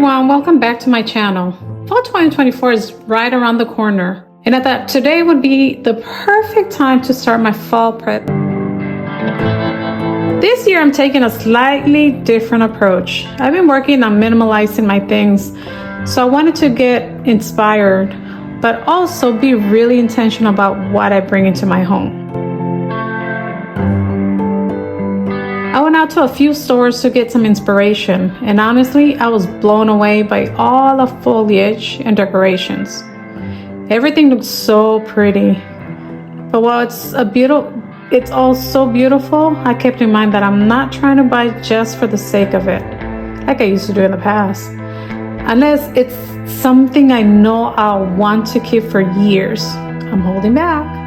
everyone, welcome back to my channel. Fall 2024 is right around the corner, and I thought today would be the perfect time to start my fall prep. This year I'm taking a slightly different approach. I've been working on minimalizing my things, so I wanted to get inspired, but also be really intentional about what I bring into my home. I went out to a few stores to get some inspiration, and honestly, I was blown away by all the foliage and decorations. Everything looks so pretty. But while it's all so beautiful, I kept in mind that I'm not trying to buy just for the sake of it, like I used to do in the past. Unless it's something I know I'll want to keep for years, I'm holding back.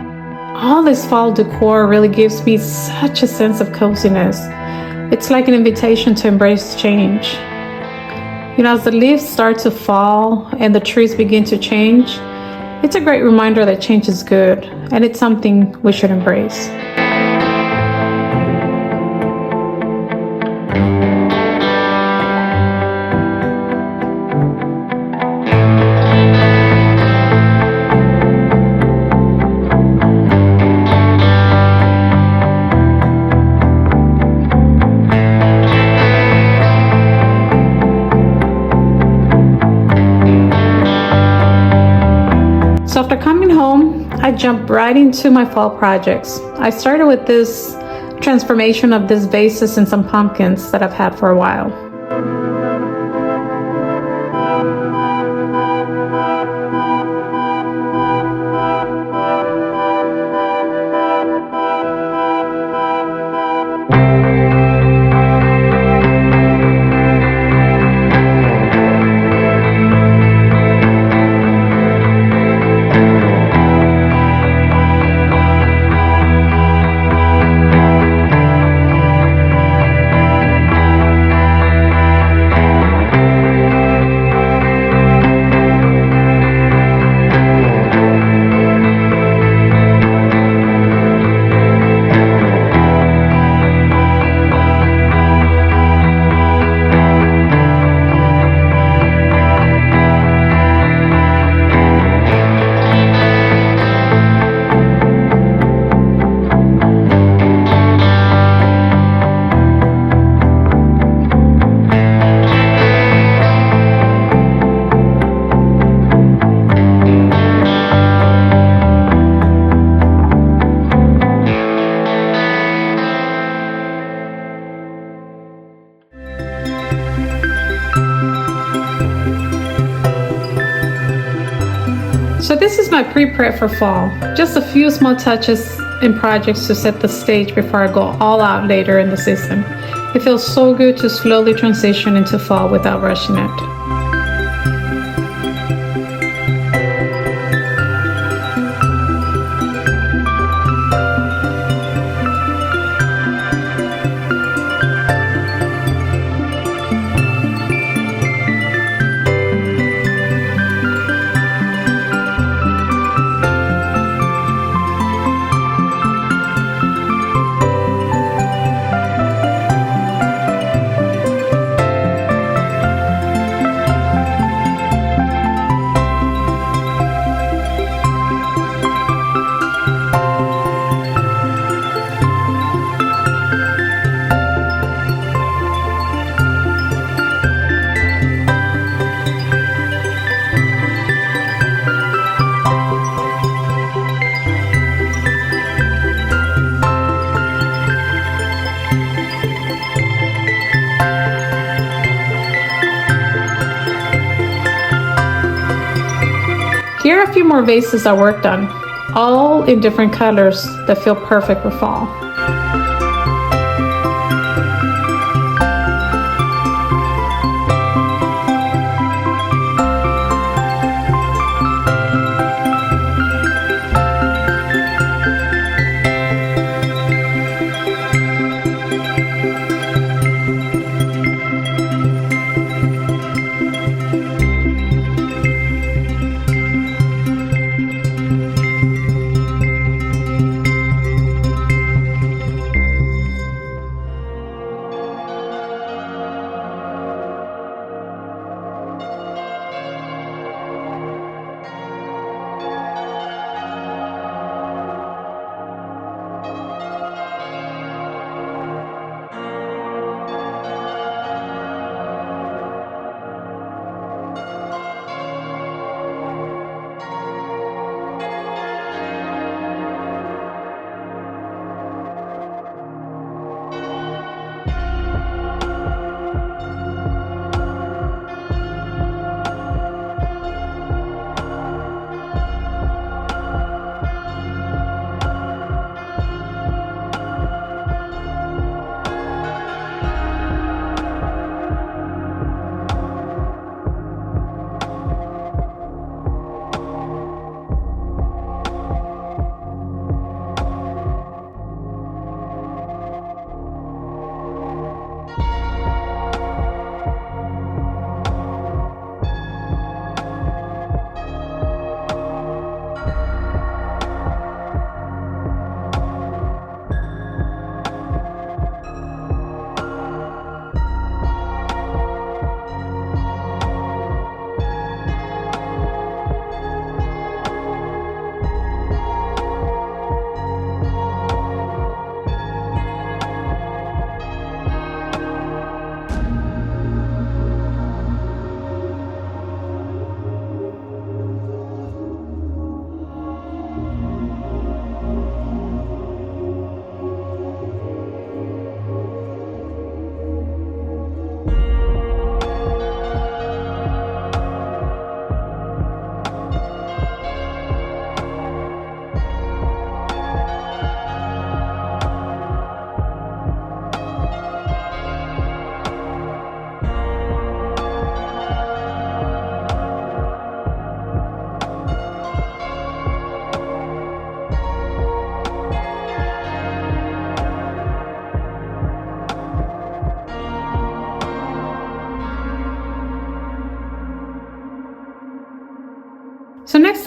All this fall decor really gives me such a sense of coziness. It's like an invitation to embrace change. You know, as the leaves start to fall and the trees begin to change, it's a great reminder that change is good, and it's something we should embrace. So after coming home, I jumped right into my fall projects. I started with this transformation of this vases and some pumpkins that I've had for a while. So this is my pre-prep for fall. Just a few small touches and projects to set the stage before I go all out later in the season. It feels so good to slowly transition into fall without rushing it. Here are a few more vases I worked on, all in different colors that feel perfect for fall.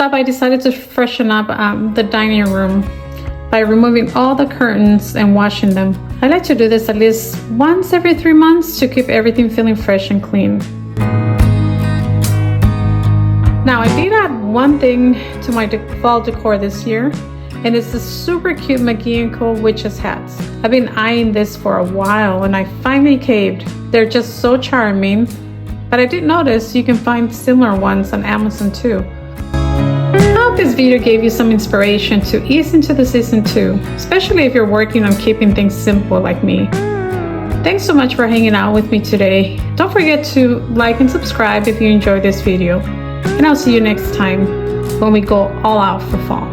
First up, I decided to freshen up the dining room by removing all the curtains and washing them. I like to do this at least once every 3 months to keep everything feeling fresh and clean. Now, I did add one thing to my fall decor this year, and it's the super cute McGee & Co. witches hats. I've been eyeing this for a while and I finally caved. They're just so charming, but I did notice you can find similar ones on Amazon too. I hope this video gave you some inspiration to ease into the season 2, especially if you're working on keeping things simple like me. Thanks so much for hanging out with me today. Don't forget to like and subscribe if you enjoyed this video. And I'll see you next time when we go all out for fall.